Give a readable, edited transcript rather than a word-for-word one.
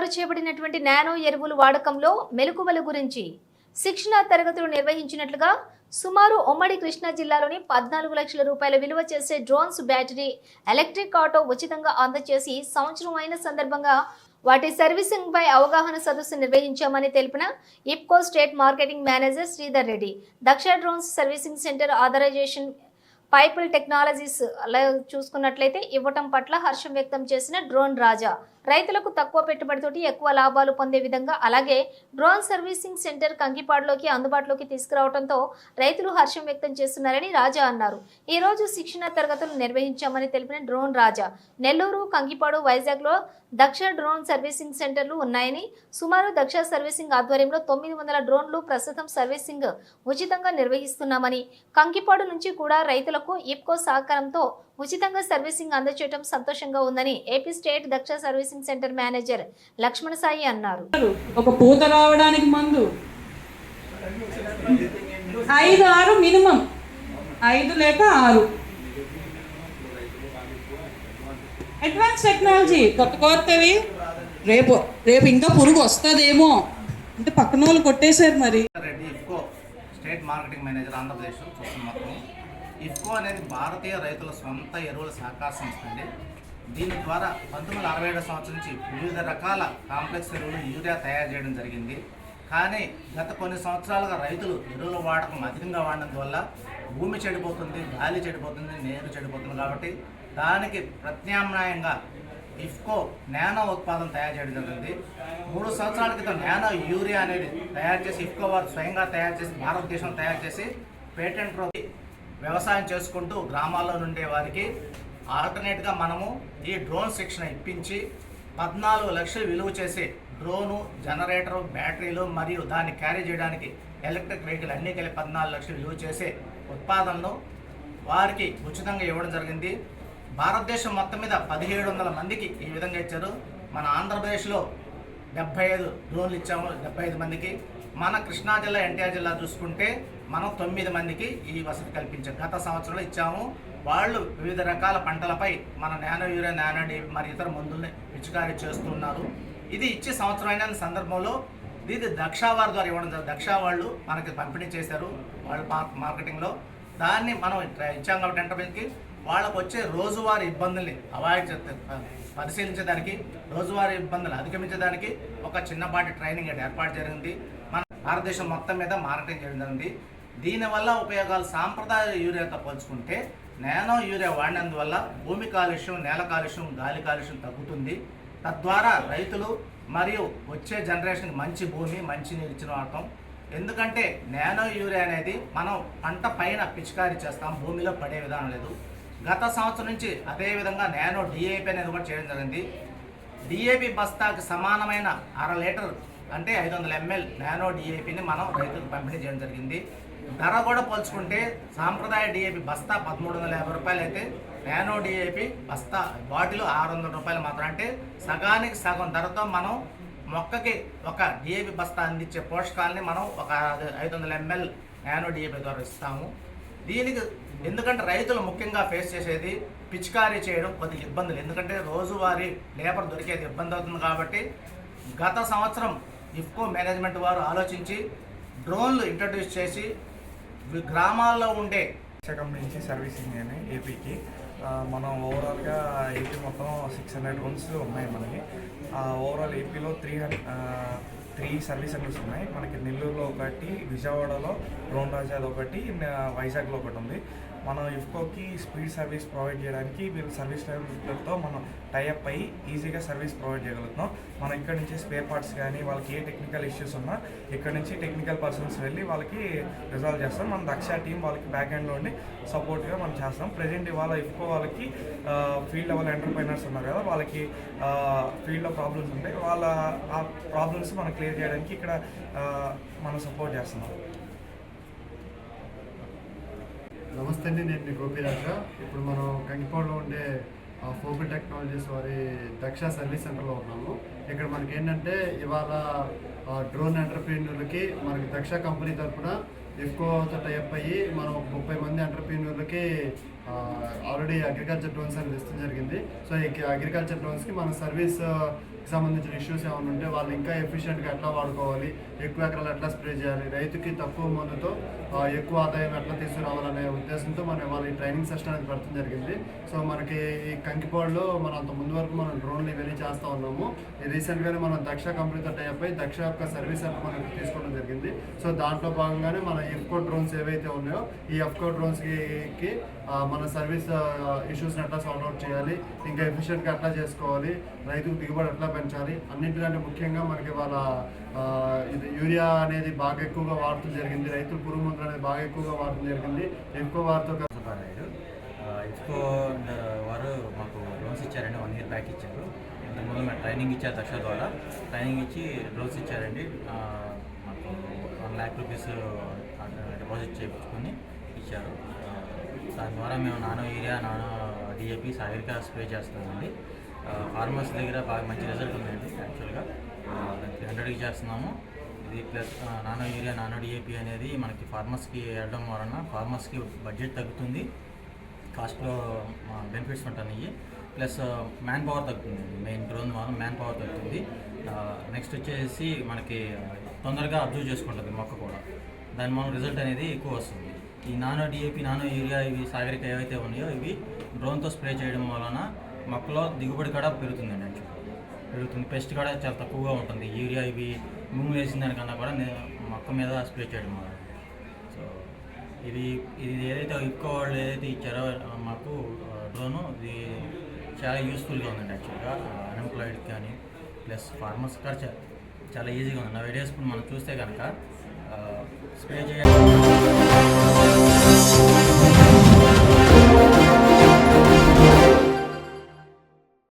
తయారు చేయబడినటువంటి నానో ఎరువులు వాడకంలో మెలకువల గురించి శిక్షణ తరగతులు నిర్వహించినట్లుగా సుమారు ఉమ్మడి కృష్ణా జిల్లాలోని 14 లక్షల రూపాయల విలువ చేసే డ్రోన్స్ బ్యాటరీ ఎలక్ట్రిక్ ఆటో ఉచితంగా అందజేసి సంవత్సరం అయిన సందర్భంగా వాటి సర్వీసింగ్ పై అవగాహన సదస్సు నిర్వహించామని తెలిపిన IFFCO state marketing manager Sridhar Reddy. Daksha drones servicing centre authorisation పైపుల్ టెక్నాలజీస్ అలా చూసుకున్నట్లయితే ఇవ్వటం పట్ల హర్షం వ్యక్తం చేసిన డ్రోన్ రాజా రైతులకు తక్కువ పెట్టుబడితోటి ఎక్కువ లాభాలు పొందే విధంగా అలాగే డ్రోన్ సర్వీసింగ్ సెంటర్ కంకిపాడులోకి అందుబాటులోకి తీసుకురావడంతో రైతులు హర్షం వ్యక్తం చేస్తున్నారని రాజా అన్నారు. ఈ రోజు శిక్షణ తరగతులు నిర్వహించామని తెలిపిన డ్రోన్ రాజా నెల్లూరు, కంకిపాడు, వైజాగ్లో దక్ష డ్రోన్ సర్వీసింగ్ సెంటర్లు ఉన్నాయని, సుమారు దక్ష సర్వీసింగ్ ఆధ్వర్యంలో 900 డ్రోన్లు ప్రస్తుతం సర్వీసింగ్ ఉచితంగా నిర్వహిస్తున్నామని, కంకిపాడు నుంచి కూడా రైతులకు ఇప్కో సహకారంతో ఉచితంగా సర్వీసింగ్ అందజేయడం సంతోషంగా ఉందని AP state Daksha servicing centre manager Lakshmana Sai అన్నారు. ఒక పూత రావడానికి మందు 5-6 మినిమం 5 లేక 6 అడ్వాన్స్ టెక్నాలజీ కొత్తవి రేపు ఇంకా పురుగు వస్తుందేమో అంటే పక్కన వాళ్ళు కొట్టేశారు. మరి IFFCO state marketing manager Andhra Pradesh చూస్తున్న మొత్తం ఇఫ్కో అనేది భారతీయ రైతుల సొంత ఎరువుల సహకార సంస్థ అండి. దీని ద్వారా 1967 సంవత్సరం నుంచి వివిధ రకాల కాంప్లెక్స్ ఎరువులు యూరియా తయారు చేయడం జరిగింది. కానీ గత కొన్ని సంవత్సరాలుగా రైతులు ఎరువుల వాడకం అధికంగా వాడడం వల్ల భూమి చెడిపోతుంది, గాలి చెడిపోతుంది, నీరు చెడిపోతుంది. కాబట్టి దానికి ప్రత్యామ్నాయంగా ఇఫ్కో నానో ఉత్పాదన తయారు చేయడం జరిగింది. 3 సంవత్సరాల క్రితం నానో యూరియా అనేది తయారు చేసి ఇఫ్కో వారు స్వయంగా తయారు చేసి భారతదేశంలో తయారు చేసి పేటెంట్ వ్యవసాయం చేసుకుంటూ గ్రామాల్లో ఉండే వారికి ఆల్టర్నేట్గా మనము ఈ డ్రోన్ శిక్షణ ఇప్పించి 14 లక్షలు విలువ చేసే డ్రోను, జనరేటరు, బ్యాటరీలు మరియు దాన్ని క్యారీ చేయడానికి ఎలక్ట్రిక్ వెహికల్ అన్నీ కలిపి 14 లక్షలు విలువ చేసే ఉత్పాదనను వారికి ఉచితంగా ఇవ్వడం జరిగింది. భారతదేశం మొత్తం మీద 1700 మందికి ఈ విధంగా ఇచ్చారు. మన ఆంధ్రప్రదేశ్లో 75 డ్రోన్లు ఇచ్చాము 75 మందికి. మన కృష్ణా జిల్లా, ఎన్టీఆర్ జిల్లా చూసుకుంటే మనం 9 మందికి ఈ వసతి కల్పించాం. గత సంవత్సరంలో ఇచ్చాము. వాళ్ళు వివిధ రకాల పంటలపై మన నానో యూరియా, నానో డీపీ మరి ఇతర మందుల్ని పిచికారీ చేస్తున్నారు. ఇది ఇచ్చే సంవత్సరం అయిన సందర్భంలో ఇది దక్ష వారి ద్వారా ఇవ్వడం జరిగింది. దక్ష వాళ్ళు మనకి పంపిణీ చేశారు వాళ్ళు మార్కెటింగ్లో. దాన్ని మనం ఇచ్చాం కాబట్టి ఎంటర్ప్రైజ్కి వాళ్ళకు వచ్చే రోజువారీ ఇబ్బందుల్ని పరిశీలించడానికి, రోజువారీ ఇబ్బందులు అధిగమించడానికి ఒక చిన్నపాటి ట్రైనింగ్ ఏర్పాటు జరిగింది. మన భారతదేశం మొత్తం మీద మార్కెటింగ్ చేయడం జరిగింది. దీనివల్ల ఉపయోగాలు సాంప్రదాయ యూరియాతో పోల్చుకుంటే నానో యూరియా వాడినందువల్ల భూమి కాలుష్యం, నేల కాలుష్యం, గాలి కాలుష్యం తగ్గుతుంది. తద్వారా రైతులు మరియు వచ్చే జనరేషన్కి మంచి భూమి, మంచి నీరు ఇచ్చిన వాడతాం. ఎందుకంటే నానో యూరియా అనేది మనం పంట పైన పిచికారీ చేస్తాం, భూమిలో పడే విధానం లేదు. గత సంవత్సరం నుంచి అదేవిధంగా నానో డిఏపి అనేది కూడా చేయడం జరిగింది. డిఏపి బస్తాకి సమానమైన 1/2 లీటర్ అంటే 500 ml నానో డిఏపిని మనం రైతులకు పంపిణీ చేయడం జరిగింది. ధర కూడా పోల్చుకుంటే సాంప్రదాయ డిఏపి బస్తా 1350 రూపాయలు అయితే నానో డిఏపి బస్తా బాటిల్ 600 రూపాయలు మాత్రం. అంటే సగానికి సగం ధరతో మనం మొక్కకి ఒక డిఏపి బస్తా అందించే పోషకాలని మనం ఒక 500 ml నానో డిఏపి ద్వారా ఇస్తాము. దీనికి ఎందుకంటే రైతులు ముఖ్యంగా ఫేస్ చేసేది పిచికారీ చేయడం కొద్దిగా ఇబ్బందులు. ఎందుకంటే రోజువారీ లేబర్ దొరికేది ఇబ్బంది అవుతుంది. కాబట్టి గత సంవత్సరం ఇఫ్కో మేనేజ్మెంట్ వారు ఆలోచించి డ్రోన్లు ఇంట్రడ్యూస్ చేసి గ్రామాల్లో ఉండే కంపెనీ నుంచి సర్వీసింగ్ అని ఏపీకి మనం ఓవరాల్గా ఏపీ మొత్తం 600 డ్రోన్స్ ఉన్నాయి మనకి. ఓవరాల్ ఏపీలో 3 సర్వీస్ సెంటర్స్ ఉన్నాయి మనకి. నెల్లూరులో ఒకటి, విజయవాడలో డ్రోన్ రాజాలో ఒకటి, వైజాగ్లో ఒకటి ఉంది. మనం ఇఫ్కోకి స్పీడ్ సర్వీస్ ప్రొవైడ్ చేయడానికి వీళ్ళు సర్వీస్ లెవెల్తో మనం టైఅప్ అయ్యి ఈజీగా సర్వీస్ ప్రొవైడ్ చేయగలుగుతున్నాం. మనం ఇక్కడ నుంచి స్పేర్ పార్ట్స్ కానీ వాళ్ళకి ఏ టెక్నికల్ ఇష్యూస్ ఉన్నా ఇక్కడ నుంచి టెక్నికల్ పర్సన్స్ వెళ్ళి వాళ్ళకి రిజాల్వ్ చేస్తాం. మన దక్ష టీం వాళ్ళకి బ్యాక్ ఎండ్లో ఉండి సపోర్ట్గా మనం చేస్తాం. ప్రజెంట్ ఇవాళ ఇఫ్కో వాళ్ళకి ఫీల్డ్ లెవెల్ ఎంటర్ప్రైనర్స్ ఉన్నారు కదా, వాళ్ళకి ఫీల్డ్లో ప్రాబ్లమ్స్ ఉంటాయి. వాళ్ళ ఆ ప్రాబ్లమ్స్ మనం క్లియర్ చేయడానికి ఇక్కడ మనం సపోర్ట్ చేస్తున్నాం. నమస్తే అండి, నేను మీ గోపిరాజ. ఇప్పుడు మనం కంకిపాడులో ఉండే ఫోబుల్ టెక్నాలజీస్ వారి దక్ష సర్వీస్ సెంటర్లో ఉన్నాము. ఇక్కడ మనకి ఏంటంటే ఇవాళ డ్రోన్ ఎంటర్ప్రీనర్లకి మనకి దక్ష కంపెనీ తరఫున ఇఫ్కోతో టైప్ అయ్యి మనం 30 మంది ఎంటర్ప్రీనర్లకి ఆల్రెడీ అగ్రికల్చర్ డ్రోన్స్ అనేది ఇష్టం జరిగింది. సో ఈ అగ్రికల్చర్ డ్రోన్స్కి మన సర్వీస్ సంబంధించిన ఇష్యూస్ ఏమైనా ఉంటే వాళ్ళు ఇంకా ఎఫిషియెంట్గా ఎట్లా వాడుకోవాలి, ఎక్కువ ఎకరాలు ఎట్లా స్ప్రే చేయాలి, రైతుకి తక్కువ మందుతో ఎక్కువ ఆదాయం ఎట్లా తీసుకురావాలనే ఉద్దేశంతో మనం వాళ్ళ ఈ ట్రైనింగ్ సెషన్ అనేది పెట్టడం జరిగింది. సో మనకి ఈ కంకిపాడులో మనం అంత ముందు వరకు మనం డ్రోన్లు ఇవన్నీ చేస్తూ ఉన్నాము. రీసెంట్గానే మనం దక్ష కంపెనీతో టైప్ అయి దక్ష యొక్క సర్వీస్ సెంటర్ మనకి తీసుకోవడం జరిగింది. సో దాంట్లో భాగంగానే మన ఎఫ్కో డ్రోన్స్ ఏవైతే ఉన్నాయో ఈ ఎఫ్కో డ్రోన్స్కి మన సర్వీస్ ఇష్యూస్ని ఎట్లా సాల్వ్ అవుట్ చేయాలి, ఇంకా ఎఫిషియెంట్గా ఎట్లా చేసుకోవాలి, రైతుకు దిగుబడి ఎట్లా పెంచాలి, అన్నింటికంటే ముఖ్యంగా మనకి వాళ్ళ ఇది యూరియా అనేది బాగా ఎక్కువగా వాడటం జరిగింది, రైతులు పురుగు మందులు అనేది బాగా ఎక్కువగా వాడటం జరిగింది. ఎక్కువ వారితో సుబ్బారాయుడు ఇఫ్కో వారు మాకు డ్రోన్స్ ఇచ్చారండి, 1 year బ్యాక్ ఇచ్చారు. ఇంతకుముందు మేము ట్రైనింగ్ ఇచ్చారు దక్ష ద్వారా, ట్రైనింగ్ ఇచ్చి డ్రోన్స్ ఇచ్చారండి. మాకు 1 lakh rupees డిపాజిట్ చేయించుకొని ఇచ్చారు. దాని ద్వారా మేము nano urea, nano DAP, Sagarika spray చేస్తున్నామండి. ఫార్మర్స్ దగ్గర బాగా మంచి రిజల్ట్ ఉందండి. యాక్చువల్గా 300కి చేస్తున్నాము. ఇది plus nano urea, nano DAP అనేది మనకి ఫార్మర్స్కి వెళ్ళడం వలన ఫార్మర్స్కి బడ్జెట్ తగ్గుతుంది, కాస్ట్లో బెనిఫిట్స్ ఉంటున్నాయి. ప్లస్ మ్యాన్ పవర్ తగ్గుతుంది, మెయిన్ డ్రోన్ వల్ల మ్యాన్ పవర్ తగ్గుతుంది. నెక్స్ట్ వచ్చేసి మనకి తొందరగా అబ్జర్వ్ చేసుకుంటుంది మొక్క కూడా, దాని వల్ల రిజల్ట్ అనేది ఎక్కువ వస్తుంది. ఈ నానో డిఏపి, నానో యూరియా, ఇవి సాగరిక ఏవైతే ఉన్నాయో ఇవి డ్రోన్తో స్ప్రే చేయడం వలన మొక్కలో దిగుబడి కూడా పెరుగుతుందండి. యాక్చువల్గా పెరుగుతుంది, పెస్ట్ కూడా చాలా తక్కువగా ఉంటుంది. యూరియా ఇవి భూమి వేసిన దానికన్నా కూడా మొక్క మీద స్ప్రే చేయడం వల్ల. సో ఇది ఏదైతే ఎక్కువ వాళ్ళు ఏదైతే ఇచ్చారో మాకు డ్రోను, ఇది చాలా యూస్ఫుల్గా ఉందండి. యాక్చువల్గా అన్ఎంప్లాయిడ్కి కానీ ప్లస్ ఫార్మర్స్ కూడా చాలా ఈజీగా ఉంది. నా వీడియోస్ మనం చూస్తే కనుక స్ప్రే చేయాలి.